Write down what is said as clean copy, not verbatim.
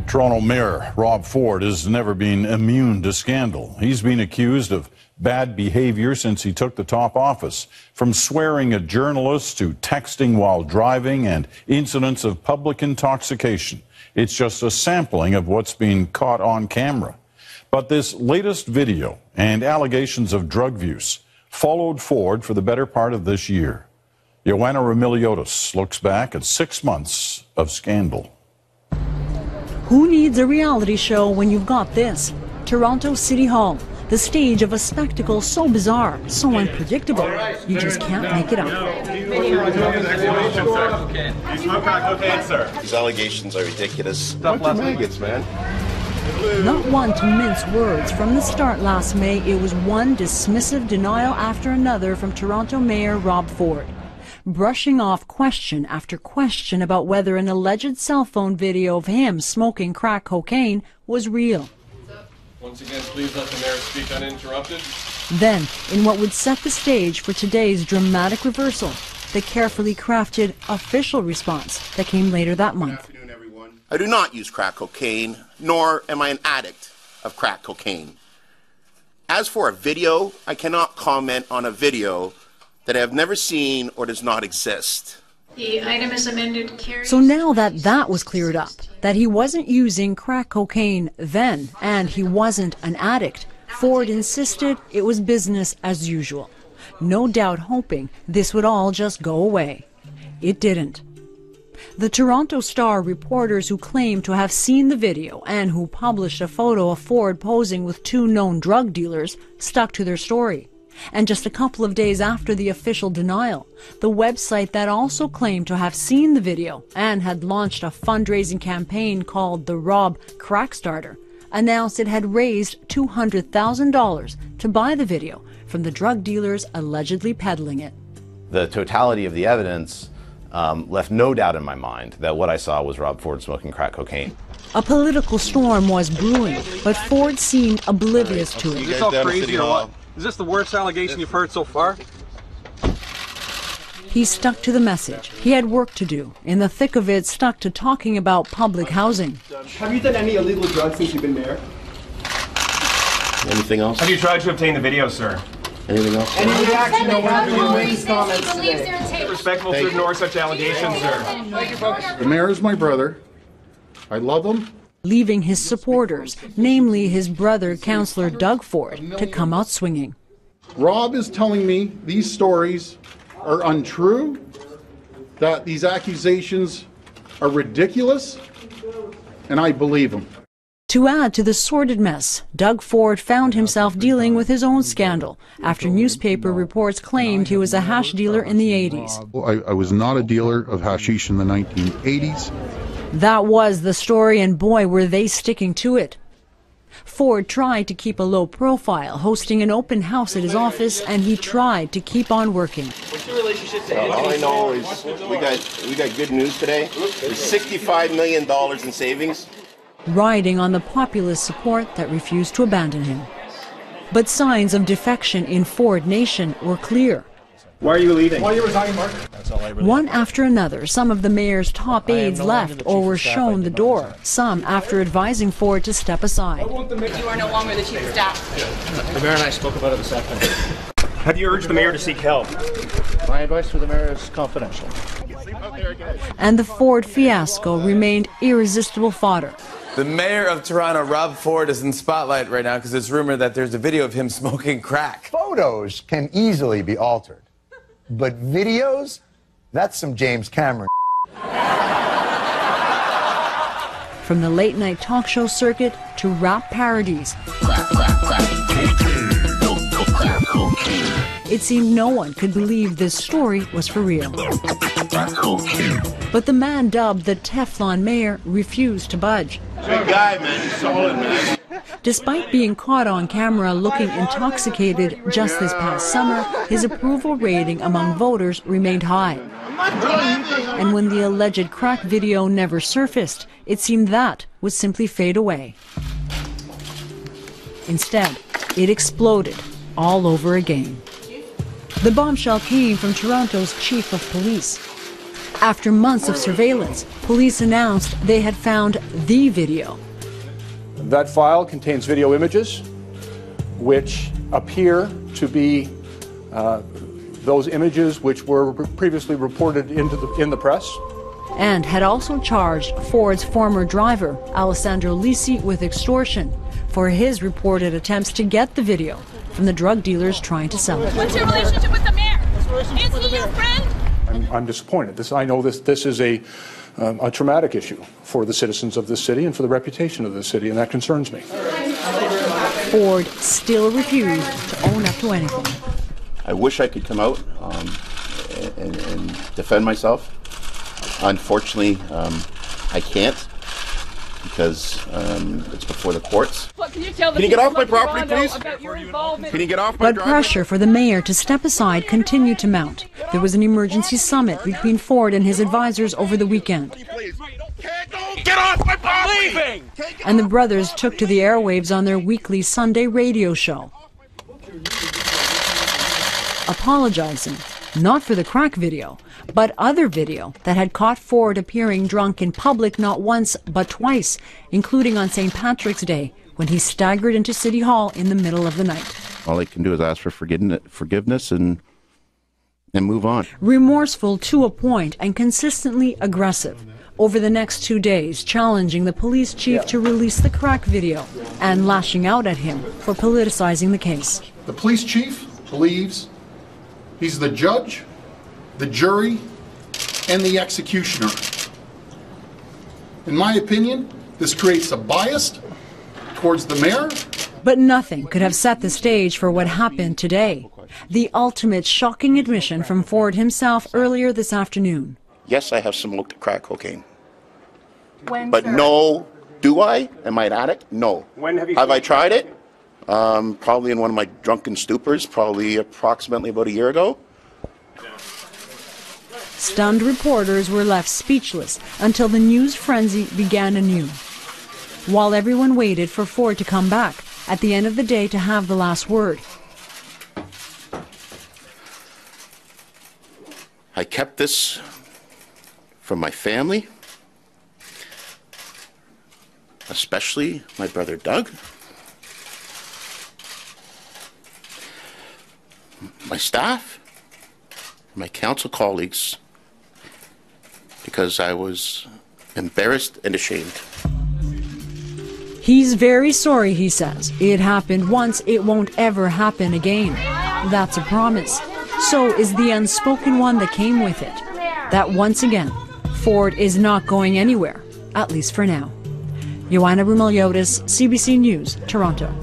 Toronto Mayor Rob Ford has never been immune to scandal. He's been accused of bad behavior since he took the top office, from swearing at journalists to texting while driving and incidents of public intoxication. It's just a sampling of what's been caught on camera. But this latest video and allegations of drug use followed Ford for the better part of this year. Joanna Remiliotis looks back at 6 months of scandal. Who needs a reality show when you've got this? Toronto City Hall, the stage of a spectacle so bizarre, so unpredictable, you just can't make it up. You smoke crack cocaine, sir? These allegations are ridiculous. Bunch of maggots, man. Not one to mince words. From the start last May, it was one dismissive denial after another from Toronto Mayor Rob Ford, brushing off question after question about whether an alleged cell phone video of him smoking crack cocaine was real. Once again, please let the mayor speak uninterrupted. Then, in what would set the stage for today's dramatic reversal, the carefully crafted official response that came later that month. Good afternoon, everyone. I do not use crack cocaine, nor am I an addict of crack cocaine. As for a video, I cannot comment on a video that I have never seen or does not exist. The item is amended. So now that was cleared up, that he wasn't using crack cocaine then, and he wasn't an addict, Ford insisted it was business as usual, no doubt hoping this would all just go away. It didn't. The Toronto Star reporters who claimed to have seen the video and who published a photo of Ford posing with two known drug dealers stuck to their story. And just a couple of days after the official denial, the website that also claimed to have seen the video and had launched a fundraising campaign called the Rob Crackstarter announced it had raised $200,000 to buy the video from the drug dealers allegedly peddling it. The totality of the evidence left no doubt in my mind that what I saw was Rob Ford smoking crack cocaine. A political storm was brewing, but Ford seemed oblivious to it. Is this all crazy or what? Is this the worst allegation you've heard so far? He stuck to the message. He had work to do. In the thick of it, stuck to talking about public housing. Have you done any illegal drugs since you've been mayor? Anything else? Have you tried to obtain the video, sir? Anything else? Any reaction over your latest comments today? Respectful to ignore such allegations, sir. The mayor is my brother. I love him. Leaving his supporters, namely his brother, Councillor Doug Ford, to come out swinging. Rob is telling me these stories are untrue, that these accusations are ridiculous, and I believe him. To add to the sordid mess, Doug Ford found himself dealing with his own scandal after newspaper reports claimed he was a hash dealer in the 80s. I was not a dealer of hashish in the 1980s. That was the story, and boy, were they sticking to it. Ford tried to keep a low profile, hosting an open house at his office, and he tried to keep on working. What's your relationship to all I know is we got good news today. There's $65 million in savings. Riding on the populist support that refused to abandon him. But signs of defection in Ford Nation were clear. Why are you leaving? Why are you resigning, Mark? One after another, some of the mayor's top aides left or were shown the door, some after advising Ford to step aside. You are no longer the chief of staff. The mayor and I spoke about it this afternoon. Have you urged the mayor to seek help? My advice for the mayor is confidential. And the Ford fiasco remained irresistible fodder. The mayor of Toronto, Rob Ford, is in spotlight right now because it's rumored that there's a video of him smoking crack. Photos can easily be altered, but videos, that's some James Cameron. From the late-night talk show circuit to rap parodies, it seemed no one could believe this story was for real. But the man dubbed the Teflon Mayor refused to budge. Good guy, man. He's solid, man. Despite being caught on camera looking intoxicated just this past summer, his approval rating among voters remained high. And when the alleged crack video never surfaced, it seemed that would simply fade away. Instead, it exploded all over again. The bombshell came from Toronto's chief of police. After months of surveillance, police announced they had found the video. That file contains video images which appear to be those images which were previously reported in the press. And had also charged Ford's former driver, Alessandro Lisi, with extortion for his reported attempts to get the video from the drug dealers trying to sell it. What's your relationship with the mayor? Is he your friend? I'm disappointed. I know this is a traumatic issue for the citizens of this city and for the reputation of this city, and that concerns me. Ford still refused to own up to anything. I wish I could come out and defend myself. Unfortunately, I can't because it's before the courts. What, can you tell Can you get off my property, please? Can you get off my But pressure for the mayor to step aside continued to mount. There was an emergency summit between Ford and his advisors over the weekend. Get off my property! Leaving! And the brothers took to the airwaves on their weekly Sunday radio show, apologizing, not for the crack video, but other video that had caught Ford appearing drunk in public not once but twice, including on St. Patrick's Day, when he staggered into City Hall in the middle of the night. All I can do is ask for forgiveness and move on. Remorseful to a point and consistently aggressive. Over the next 2 days, challenging the police chief to release the crack video and lashing out at him for politicizing the case. The police chief believes he's the judge, the jury, and the executioner. In my opinion, this creates a bias towards the mayor. But nothing could have set the stage for what happened today. The ultimate shocking admission from Ford himself earlier this afternoon. Yes, I have smoked crack cocaine. When, But sir? no, do I? Am I an addict? No. When have you I tried it? Probably in one of my drunken stupors, probably approximately about a year ago. Stunned reporters were left speechless until the news frenzy began anew. While everyone waited for Ford to come back at the end of the day to have the last word. I kept this from my family, especially my brother Doug, my staff, my council colleagues, because I was embarrassed and ashamed. He's very sorry, he says. It happened once, it won't ever happen again. That's a promise. So is the unspoken one that came with it. That once again, Ford is not going anywhere, at least for now. Joanna Brumaliotis, CBC News, Toronto.